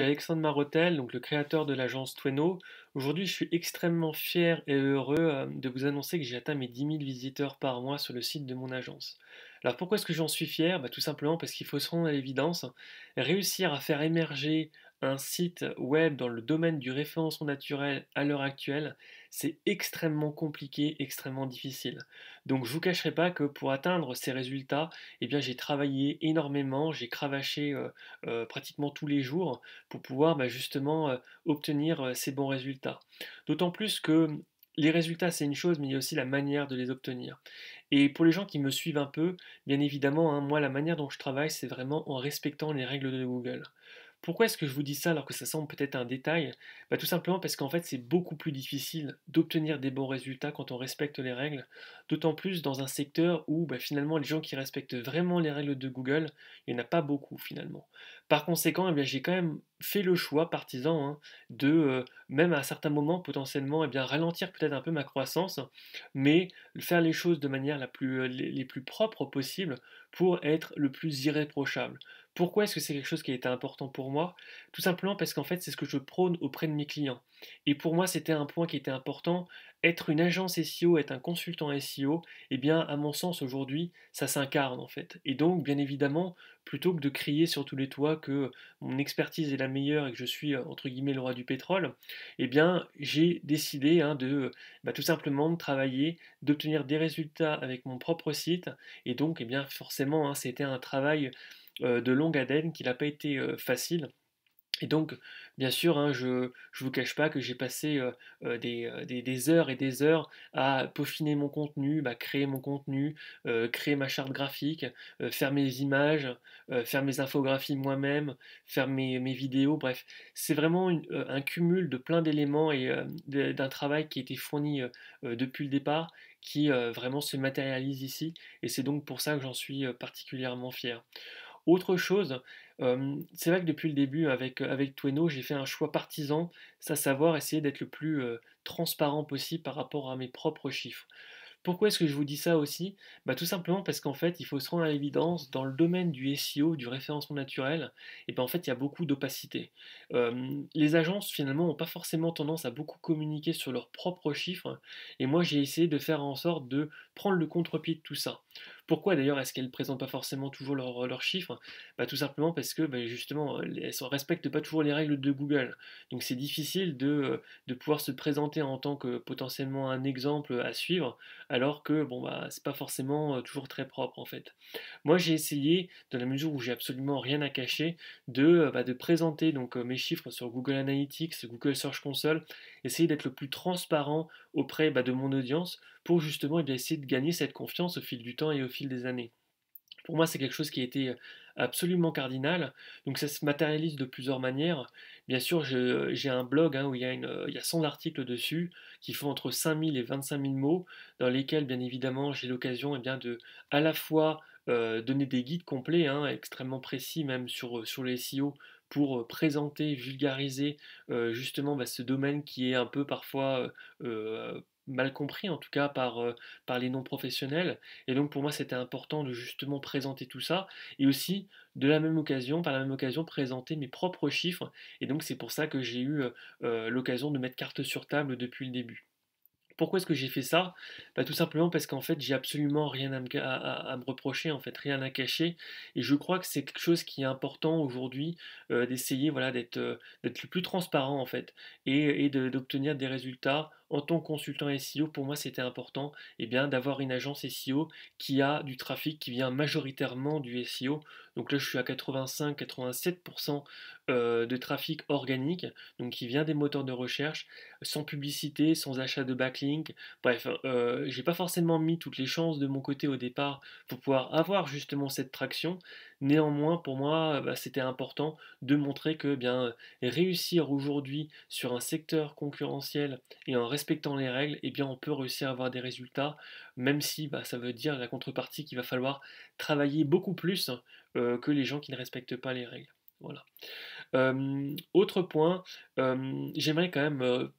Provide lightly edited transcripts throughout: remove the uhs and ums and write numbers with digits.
Alexandre Marotel, donc le créateur de l'agence Tweno. Aujourd'hui, je suis extrêmement fier et heureux de vous annoncer que j'ai atteint mes 10 000 visiteurs par mois sur le site de mon agence. Alors pourquoi est-ce que j'en suis fier? Tout simplement parce qu'il faut se rendre à l'évidence, réussir à faire émerger un site web dans le domaine du référencement naturel à l'heure actuelle, c'est extrêmement compliqué, extrêmement difficile. Donc je vous cacherai pas que pour atteindre ces résultats, eh bien j'ai travaillé énormément, j'ai cravaché pratiquement tous les jours pour pouvoir justement obtenir ces bons résultats. D'autant plus que les résultats, c'est une chose, mais il y a aussi la manière de les obtenir. Et pour les gens qui me suivent un peu, bien évidemment, hein, moi, la manière dont je travaille, c'est vraiment en respectant les règles de Google. Pourquoi est-ce que je vous dis ça alors que ça semble peut-être un détail? Tout simplement parce qu'en fait c'est beaucoup plus difficile d'obtenir des bons résultats quand on respecte les règles, d'autant plus dans un secteur où finalement les gens qui respectent vraiment les règles de Google, il n'y en a pas beaucoup finalement. Par conséquent, j'ai quand même fait le choix partisan de, même à certains moments potentiellement, ralentir peut-être un peu ma croissance, mais faire les choses de manière les plus propres possible pour être le plus irréprochable. Pourquoi est-ce que c'est quelque chose qui a été important pour moi? Tout simplement parce qu'en fait, c'est ce que je prône auprès de mes clients. Et pour moi, c'était un point qui était important. Être une agence SEO, être un consultant SEO, eh bien, à mon sens, aujourd'hui, ça s'incarne en fait. Et donc, bien évidemment, plutôt que de crier sur tous les toits que mon expertise est la meilleure et que je suis, entre guillemets, le roi du pétrole, eh bien, j'ai décidé de tout simplement de travailler, d'obtenir des résultats avec mon propre site. Et donc, eh bien, forcément, c'était un travail de longue haleine qui n'a pas été facile. Et donc, bien sûr, je ne vous cache pas que j'ai passé des heures et des heures à peaufiner mon contenu, créer mon contenu, créer ma charte graphique, faire mes images, faire mes infographies moi-même, faire mes vidéos, bref. C'est vraiment un cumul de plein d'éléments et d'un travail qui a été fourni depuis le départ, qui vraiment se matérialise ici. Et c'est donc pour ça que j'en suis particulièrement fier. Autre chose, c'est vrai que depuis le début avec Tweno, j'ai fait un choix partisan, c'est à savoir essayer d'être le plus, transparent possible par rapport à mes propres chiffres. Pourquoi est-ce que je vous dis ça aussi? Tout simplement parce qu'en fait, il faut se rendre à l'évidence, dans le domaine du SEO, du référencement naturel, et en fait, il y a beaucoup d'opacité. Les agences, finalement, n'ont pas forcément tendance à beaucoup communiquer sur leurs propres chiffres, et moi, j'ai essayé de faire en sorte de prendre le contre-pied de tout ça. Pourquoi d'ailleurs est-ce qu'elles ne présentent pas forcément toujours leurs chiffres? Tout simplement parce que justement, elles ne respectent pas toujours les règles de Google. Donc c'est difficile de pouvoir se présenter en tant que potentiellement un exemple à suivre, alors que bon c'est pas forcément toujours très propre en fait. Moi j'ai essayé, dans la mesure où j'ai absolument rien à cacher, de présenter donc mes chiffres sur Google Analytics, Google Search Console, essayer d'être le plus transparent auprès de mon audience pour justement essayer de gagner cette confiance au fil du temps et au fil des années. Pour moi, c'est quelque chose qui a été absolument cardinal. Donc ça se matérialise de plusieurs manières. Bien sûr, j'ai un blog où il y a 100 articles dessus qui font entre 5 000 et 25 000 mots, dans lesquels, bien évidemment, j'ai l'occasion de à la fois donner des guides complets, extrêmement précis même sur les SEO, pour présenter, vulgariser justement ce domaine qui est un peu parfois mal compris, en tout cas par les non-professionnels. Et donc pour moi, c'était important de justement présenter tout ça et aussi par la même occasion, présenter mes propres chiffres. Et donc c'est pour ça que j'ai eu l'occasion de mettre carte sur table depuis le début. Pourquoi est-ce que j'ai fait ça? Tout simplement parce qu'en fait, j'ai absolument rien à me reprocher, en fait, rien à cacher. Et je crois que c'est quelque chose qui est important aujourd'hui, d'essayer voilà, d'être le plus transparent, en fait, d'obtenir des résultats. En tant que consultant SEO, pour moi, c'était important d'avoir une agence SEO qui a du trafic qui vient majoritairement du SEO. Donc là, je suis à 85-87% de trafic organique, donc qui vient des moteurs de recherche sans publicité, sans achat de backlink. Bref, j'ai pas forcément mis toutes les chances de mon côté au départ pour pouvoir avoir justement cette traction. Néanmoins, pour moi, c'était important de montrer que réussir aujourd'hui sur un secteur concurrentiel et en respectant les règles, on peut réussir à avoir des résultats, même si ça veut dire la contrepartie qu'il va falloir travailler beaucoup plus que les gens qui ne respectent pas les règles. Voilà. Autre point, j'aimerais quand même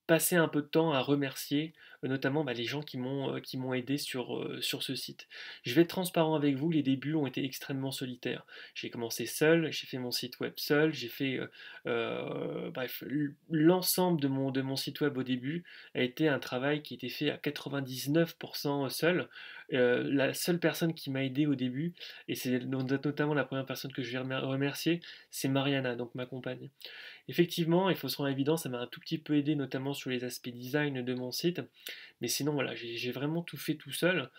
passer un peu de temps à remercier notamment les gens qui m'ont aidé sur ce site. Je vais être transparent avec vous, les débuts ont été extrêmement solitaires. J'ai commencé seul, j'ai fait mon site web seul, j'ai fait bref, l'ensemble de mon site web au début a été un travail qui était fait à 99% seul. La seule personne qui m'a aidé au début, et c'est notamment la première personne que je vais remercier, c'est Mariana, donc ma compagne. Effectivement, il faut se rendre évident, ça m'a un tout petit peu aidé, notamment sur les aspects design de mon site. Mais sinon, voilà, j'ai vraiment tout fait tout seul.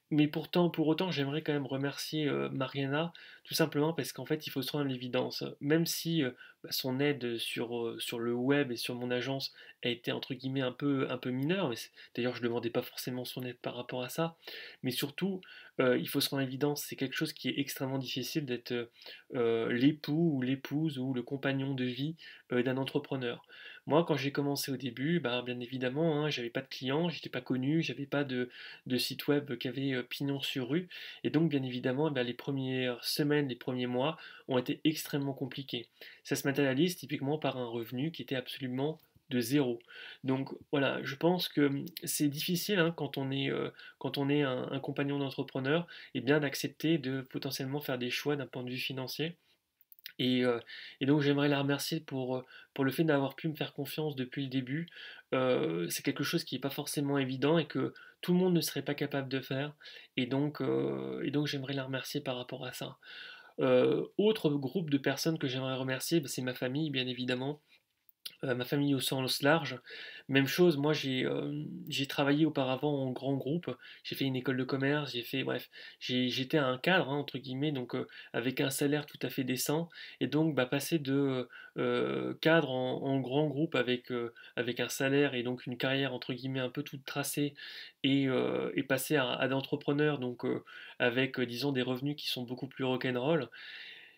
Mais pourtant, pour autant, j'aimerais quand même remercier Mariana, tout simplement parce qu'en fait, il faut se rendre à l'évidence. Même si son aide sur le web et sur mon agence a été entre guillemets un peu mineure, d'ailleurs, je ne demandais pas forcément son aide par rapport à ça, mais surtout, il faut se rendre à l'évidence, c'est quelque chose qui est extrêmement difficile d'être l'époux ou l'épouse ou le compagnon de vie d'un entrepreneur. Moi, quand j'ai commencé au début, bien évidemment, hein, j'avais pas de clients, j'étais pas connu, j'avais pas de site web qui avait pignon sur rue. Et donc, bien évidemment, les premières semaines, les premiers mois ont été extrêmement compliqués. Ça se matérialise typiquement par un revenu qui était absolument de zéro. Donc voilà, je pense que c'est difficile hein, quand on est un compagnon d'entrepreneur, et bien d'accepter de potentiellement faire des choix d'un point de vue financier. Et, euh, et donc j'aimerais la remercier pour le fait d'avoir pu me faire confiance depuis le début. C'est quelque chose qui n'est pas forcément évident et que tout le monde ne serait pas capable de faire. Et donc j'aimerais la remercier par rapport à ça. Autre groupe de personnes que j'aimerais remercier, c'est ma famille, bien évidemment. Ma famille au sens large. Même chose, moi j'ai travaillé auparavant en grand groupe, j'ai fait une école de commerce, j'ai fait, bref, j'étais un cadre, hein, entre guillemets, donc avec un salaire tout à fait décent, et donc passer de cadre en grand groupe avec un salaire et donc une carrière entre guillemets un peu toute tracée, et passer à d'entrepreneur, donc avec disons des revenus qui sont beaucoup plus rock'n'roll,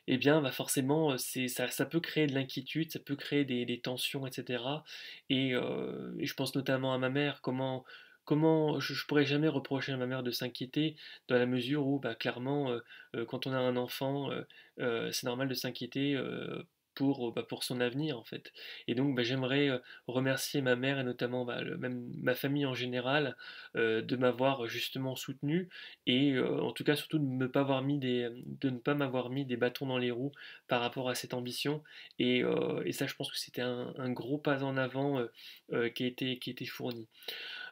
eh bien, forcément, ça peut créer de l'inquiétude, ça peut créer des tensions, etc. Et je pense notamment à ma mère, comment je pourrais jamais reprocher à ma mère de s'inquiéter, dans la mesure où, clairement, quand on a un enfant, c'est normal de s'inquiéter pour son avenir, en fait. Et donc, j'aimerais remercier ma mère et notamment même ma famille en général de m'avoir justement soutenu et en tout cas surtout de ne pas m'avoir mis des bâtons dans les roues par rapport à cette ambition. Et ça, je pense que c'était un gros pas en avant qui a été fourni.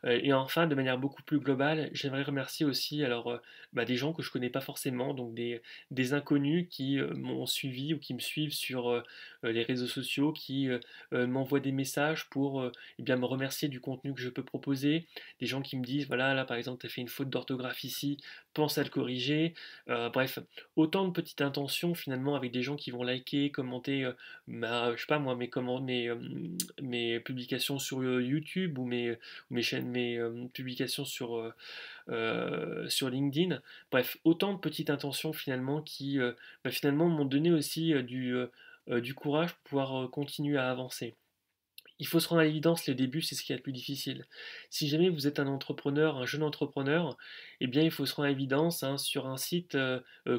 Et enfin, de manière beaucoup plus globale, j'aimerais remercier aussi alors, des gens que je connais pas forcément, donc des inconnus qui m'ont suivi ou qui me suivent sur les réseaux sociaux, qui m'envoient des messages pour eh bien, me remercier du contenu que je peux proposer, des gens qui me disent, voilà, là par exemple, tu as fait une faute d'orthographe ici, pense à le corriger. Bref, autant de petites intentions finalement avec des gens qui vont liker, commenter, je sais pas moi, mes publications sur YouTube ou mes chaînes, mes publications sur LinkedIn. Bref, autant de petites intentions finalement qui finalement m'ont donné aussi du courage pour pouvoir continuer à avancer. Il faut se rendre à l'évidence, les débuts, c'est ce qui est le plus difficile. Si jamais vous êtes un entrepreneur, un jeune entrepreneur, eh bien, il faut se rendre à l'évidence, hein, sur un site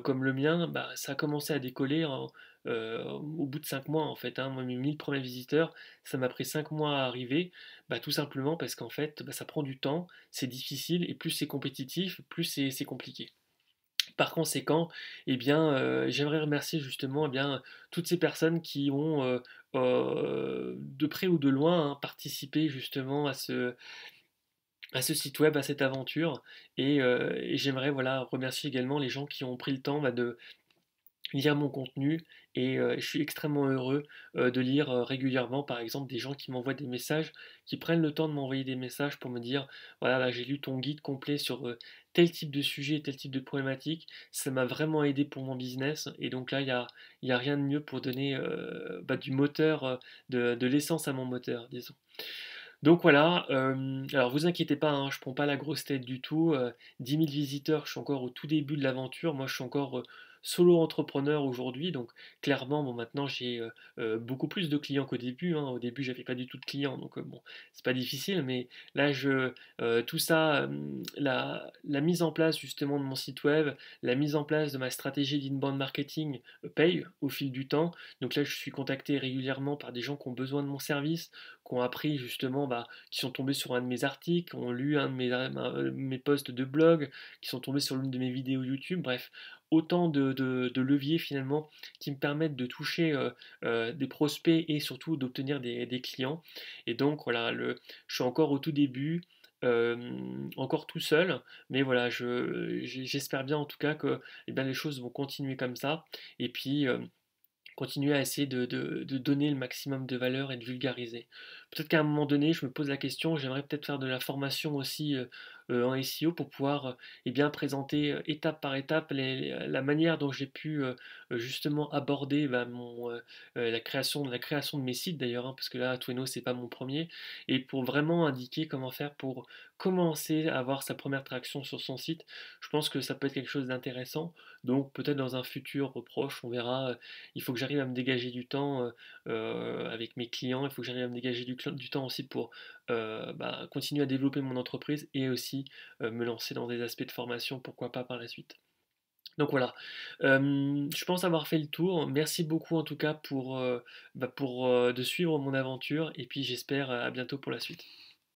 comme le mien, ça a commencé à décoller au bout de 5 mois, en fait. Hein. Moi, mes 1000 premiers visiteurs, ça m'a pris 5 mois à arriver, tout simplement parce qu'en fait, ça prend du temps, c'est difficile, et plus c'est compétitif, plus c'est compliqué. Par conséquent, eh bien, j'aimerais remercier justement toutes ces personnes qui ont, de près ou de loin, hein, participé justement à ce site web, à cette aventure. Et j'aimerais voilà, remercier également les gens qui ont pris le temps de lire mon contenu. Et je suis extrêmement heureux de lire régulièrement, par exemple, des gens qui m'envoient des messages, qui prennent le temps de m'envoyer des messages pour me dire, voilà, là j'ai lu ton guide complet sur tel type de sujet, tel type de problématique, ça m'a vraiment aidé pour mon business. Et donc là, il y a rien de mieux pour donner du moteur, de l'essence à mon moteur, disons. Donc voilà, alors vous inquiétez pas, hein, je prends pas la grosse tête du tout. 10 000 visiteurs, je suis encore au tout début de l'aventure. Moi, je suis encore solo entrepreneur aujourd'hui, donc clairement, bon, maintenant j'ai beaucoup plus de clients qu'au début, hein. Au début, j'avais pas du tout de clients, donc bon, c'est pas difficile, mais là, tout ça, la mise en place justement de mon site web, la mise en place de ma stratégie d'inbound marketing paye au fil du temps. Donc là, je suis contacté régulièrement par des gens qui ont besoin de mon service, qui ont appris justement, qui sont tombés sur un de mes articles, qui ont lu un de mes posts de blog, qui sont tombés sur l'une de mes vidéos YouTube. Bref, autant de leviers finalement qui me permettent de toucher des prospects et surtout d'obtenir des clients. Et donc voilà, je suis encore au tout début. Encore tout seul, mais voilà, j'espère bien en tout cas que eh bien, les choses vont continuer comme ça, et puis continuer à essayer de donner le maximum de valeur et de vulgariser. Peut-être qu'à un moment donné, je me pose la question, j'aimerais peut-être faire de la formation aussi en SEO pour pouvoir eh bien, présenter étape par étape la manière dont j'ai pu justement aborder la création de mes sites d'ailleurs, hein, parce que là, Tweno, c'est pas mon premier, et pour vraiment indiquer comment faire pour commencer à avoir sa première traction sur son site. Je pense que ça peut être quelque chose d'intéressant, donc peut-être dans un futur proche, on verra. Il faut que j'arrive à me dégager du temps avec mes clients, il faut que j'arrive à me dégager du temps aussi pour continuer à développer mon entreprise et aussi me lancer dans des aspects de formation, pourquoi pas par la suite. Donc voilà. Je pense avoir fait le tour. Merci beaucoup en tout cas pour de suivre mon aventure, et puis j'espère à bientôt pour la suite.